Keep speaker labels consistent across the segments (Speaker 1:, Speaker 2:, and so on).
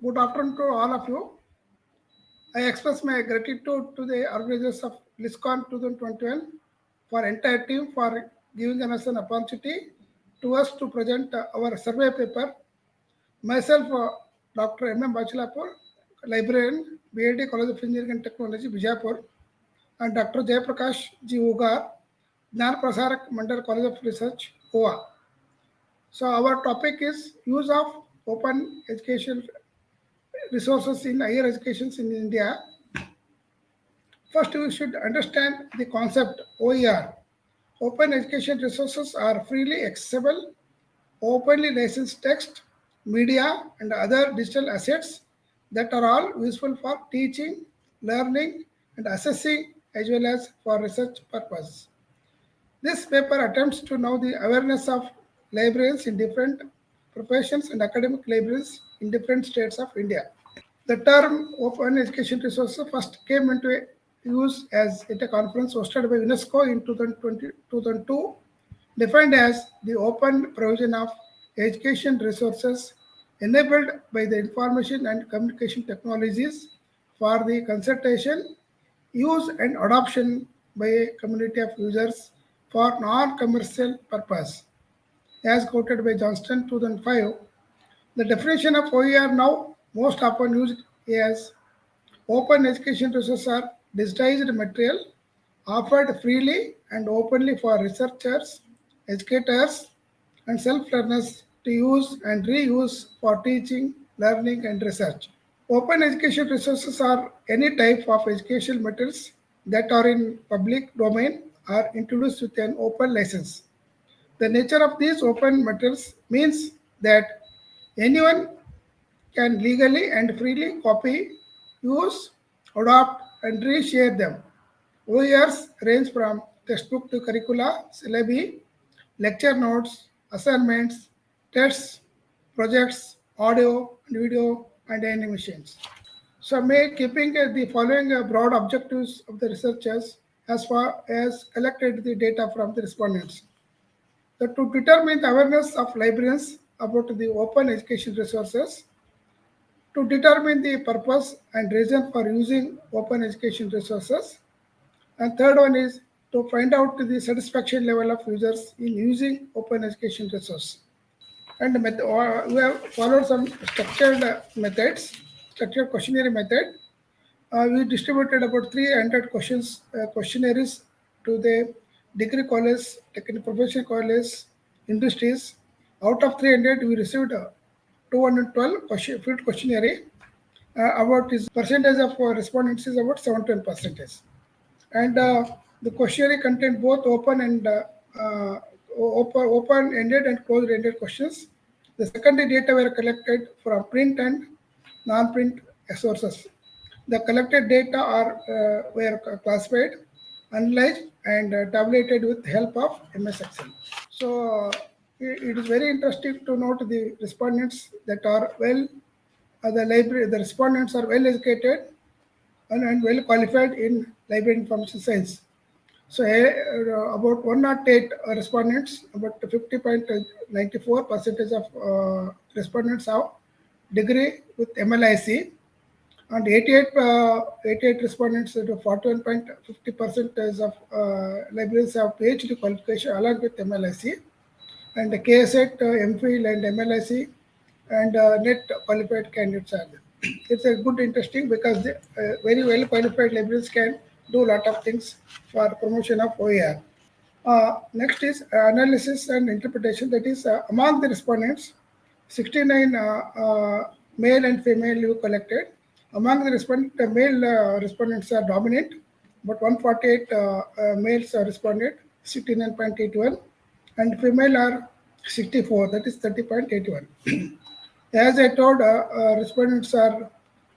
Speaker 1: Good afternoon to all of you. I express my gratitude to the organizers of LISCON 2021 for entire team for giving us an opportunity to us to present our survey paper. Myself, Dr. M. Bachelapur, librarian, BID College of Engineering and Technology, Bijapur, and Dr. Jayaprakash G. Ugar, Jnana Prasarak Mandal College of Research, Goa. So our topic is use of open education resources in higher education in India. First, we should understand the concept OER. Open education resources are freely accessible, openly licensed text, media, and other digital assets that are all useful for teaching, learning, and assessing as well as for research purposes. This paper attempts to know the awareness of librarians in different professions and academic librarians in different states of India. The term open education resources first came into use as at a conference hosted by UNESCO in 2002, defined as the open provision of education resources enabled by the information and communication technologies for the consultation, use and adoption by a community of users for non-commercial purpose. As quoted by Johnston 2005, the definition of OER now most often used as open education resources are digitized material offered freely and openly for researchers, educators, and self-learners to use and reuse for teaching, learning, and research. Open education resources are any type of educational materials that are in public domain or introduced with an open license. The nature of these open materials means that anyone can legally and freely copy, use, adopt, and reshare them. OERs range from textbook to curricula, syllabi, lecture notes, assignments, tests, projects, audio, video, and animations. So, may keeping the following broad objectives of the researchers as far as collected the data from the respondents. To determine the awareness of librarians about the open education resources, to determine the purpose and reason for using open education resources, and third one is to find out the satisfaction level of users in using open education resource. And we have followed some structured methods, structured questionnaire method. We distributed about 300 questionnaires to the degree college, technical professional college, industries. Out of 300, we received 212 field questionnaire. About his percentage of respondents is about 71 percentage. And the questionnaire contained both open-ended and closed-ended questions. The secondary data were collected from print and non-print sources. The collected data were classified, analyzed, and tabulated with help of MS Excel. So it is very interesting to note the respondents that are the respondents are well educated and well qualified in library information science. So about 108 respondents, about 50.94 percentage of respondents have degree with MLIC, and 88 respondents, 41.50 percentage of librarians have PhD qualification along with MLIC, and KSET, MPhil, and MLIC, and net qualified candidates are there. It's a good interesting because the, very well qualified librarians can do a lot of things for promotion of OER. Next is analysis and interpretation. That is, among the respondents, 69 male and female you collected. Among the male respondents are dominant, but 148 males are responded, 69.81, and female are 64, that is 30.81. As I told, respondents are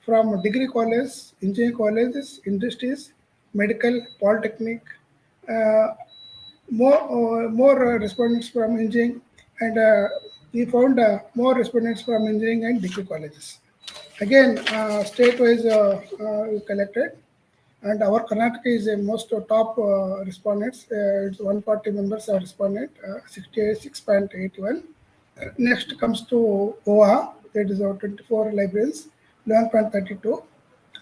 Speaker 1: from degree colleges, engineering colleges, industries, medical, polytechnic, uh, more respondents from engineering, and we found more respondents from engineering and degree colleges. Again, state-wise we collected, and our Karnataka is the most top respondents. It's 140 members are responded, 66.81. Next comes to Goa, that is our 24 librarians. 11.32,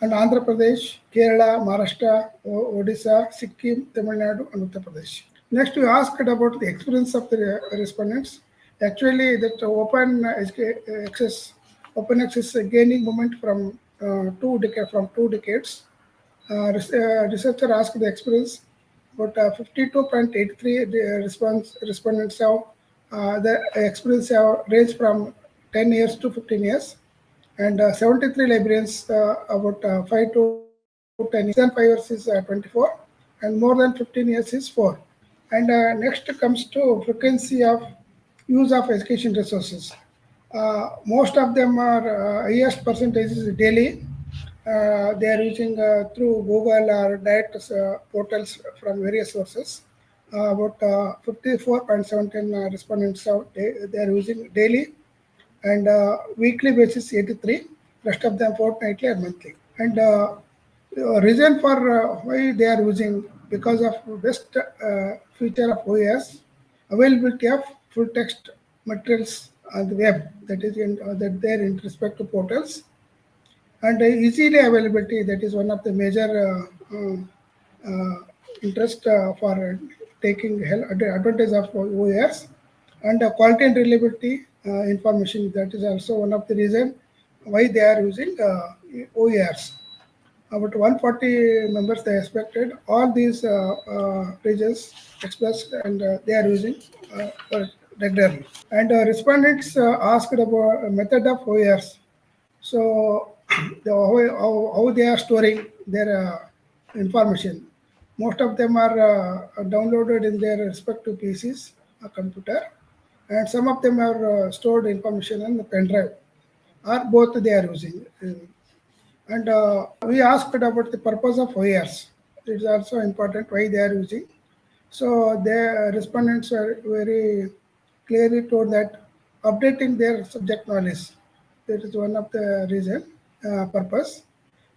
Speaker 1: and Andhra Pradesh, Kerala, Maharashtra, Odisha, Sikkim, Tamil Nadu, and Uttar Pradesh. Next, we asked about the experience of the respondents. Actually, that open access is gaining moment from 2 decades. Researcher asked the experience, but 52.83 respondents have the experience have ranged from 10 years to 15 years, and 73 librarians about 5 to 10 years. Less than 5 years is 24, and more than 15 years is 4. And next comes to frequency of use of education resources. Most of them are highest percentage is daily. They are using through Google or direct portals from various sources. About 54.17 respondents they are using daily, and weekly basis 83. Rest of them fortnightly or monthly. And reason for why they are using, because of best feature of OAS, availability of full text materials on the web, that is that there in respect to portals, and easily availability, that is one of the major interest for taking advantage of OAS, and quality and reliability information, that is also one of the reason why they are using OERs. About 140 members they expected. All these regions expressed, and they are using regularly. And respondents asked about method of OERs. So how they are storing their information. Most of them are downloaded in their respective PCs, a computer, and some of them are stored information in the pen drive, or both they are using. And we asked about the purpose of OERs. It is also important why they are using. So the respondents are very clearly told that updating their subject knowledge, that is one of the reason purpose.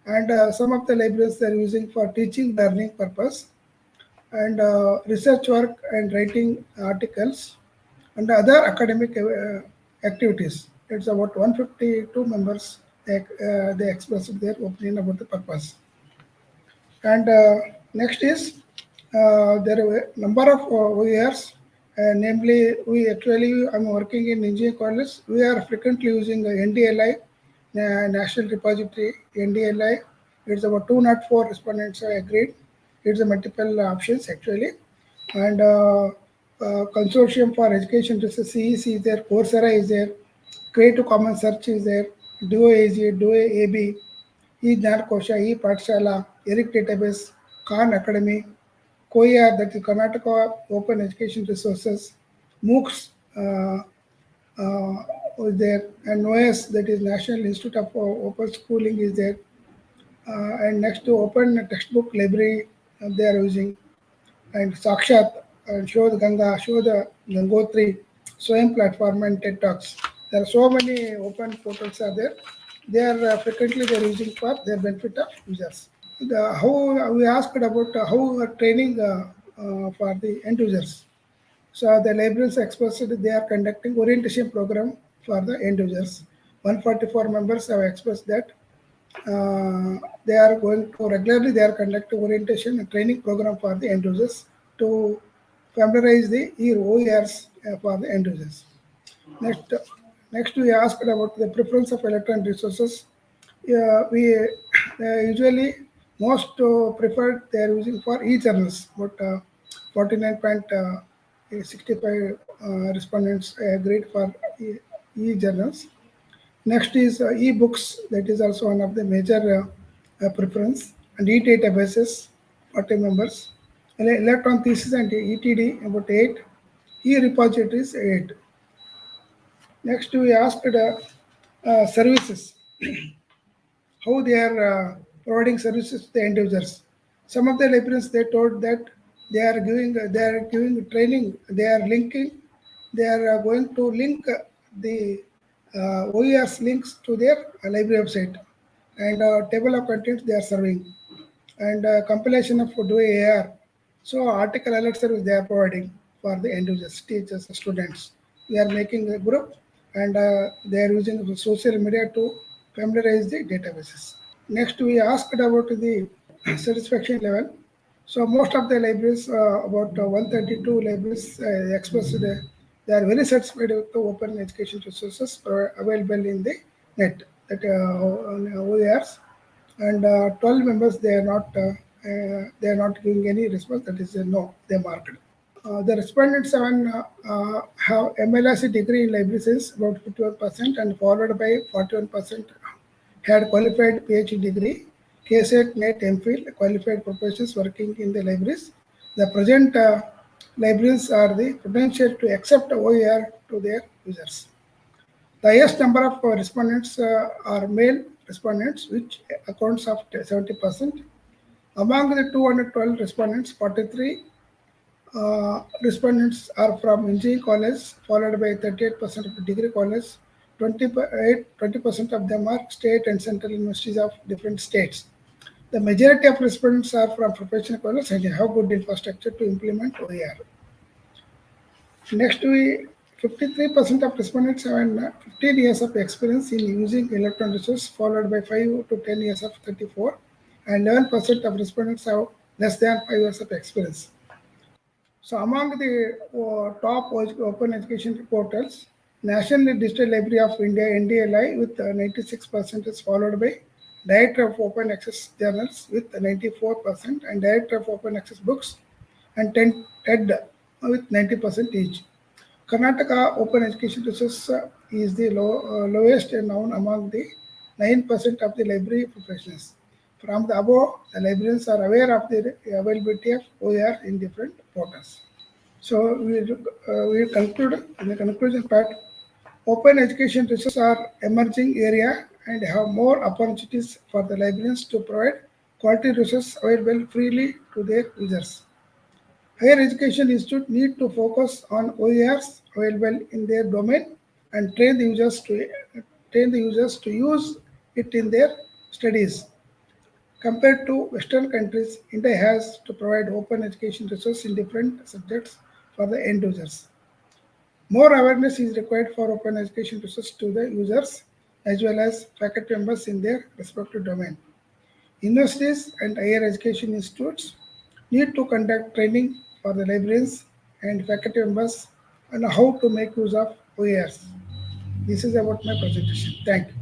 Speaker 1: And some of the libraries they are using for teaching learning purpose, and research work and writing articles, and other academic activities. It's about 152 members. They expressed their opinion about the purpose. And next is there are a number of OERs. Namely, I'm working in engineering college. We are frequently using NDLI, National Repository, NDLI. It's about 204 respondents agreed. It's a multiple options actually. And Consortium for Education Research, CEC is there, Coursera is there, Creative Commons Search is there, Duo AG, Duo AB, e-Jnanakosha, e-Pathshala, ERIC Database, Khan Academy, COIR, that is Karnataka Open Education Resources, MOOCs is there, and NOES, that is National Institute of Open Schooling is there, and next to Open Textbook Library they are using, and Sakshat, and Shodh Ganga, Shodh Gangotri, Swayam Platform, and TED Talks. There are so many open portals are there. They are frequently they are using for their benefit of users. How we asked about how training for the end users. So the librarians expressed they are conducting orientation program for the end users. 144 members have expressed that they are going to regularly they are conducting orientation and training program for the end users to familiarize the OERs for the end users. Next, next we asked about the preference of electronic resources. We usually most preferred they are using for e-journals, but 49.65 respondents agreed for e-journals. Next is e-books, that is also one of the major preference, and e-databases, 40 members, and electron thesis and ETD about 8, e-repositories 8. Next we asked services, how they are providing services to the end users. Some of the librarians they told that they are giving training, they are linking, they are going to link the OERs links to their library website, and table of contents they are serving, and compilation of do AR. So article alert service they are providing for the end users, teachers, students. We are making a group, and they are using social media to familiarize the databases. Next, we asked about the satisfaction level. So most of the libraries, about 132 libraries, expressed they are very satisfied with the open education resources available in the net, that OERs, and 12 members they are not giving any response. That is a no. They marked. The respondents have MLSC degree in library science, about 51%, and followed by 41% had qualified PhD degree, KSET, NET, MPhil, qualified professionals working in the libraries. The present libraries are the potential to accept OER to their users. The highest number of respondents are male respondents, which accounts of 70%. Among the 212 respondents, 43 respondents are from engineering college, followed by 38% of degree college. 20% of them are state and central universities of different states. The majority of respondents are from professional college and have good infrastructure to implement OER. Next, 53% of respondents have 15 years of experience in using electronic resource, followed by 5 to 10 years of 34, and 11% of respondents have less than 5 years of experience. So among the top open education portals, National Digital Library of India (NDLI) with 96% is followed by Director of Open Access Journals with 94%, and Director of Open Access Books and TED with 90% each. Karnataka Open Education Resource is the lowest known among the 9% of the library professionals. From the above, the librarians are aware of the availability of OER in different portals. So we conclude in the conclusion part. Open education resources are emerging area and have more opportunities for the librarians to provide quality resources available freely to their users. Higher education institutes need to focus on OERs available in their domain and train the users to use it in their studies. Compared to Western countries, India has to provide open education resources in different subjects for the end users. More awareness is required for open education resources to the users as well as faculty members in their respective domain. Universities and higher education institutes need to conduct training for the librarians and faculty members on how to make use of OERs. This is about my presentation. Thank you.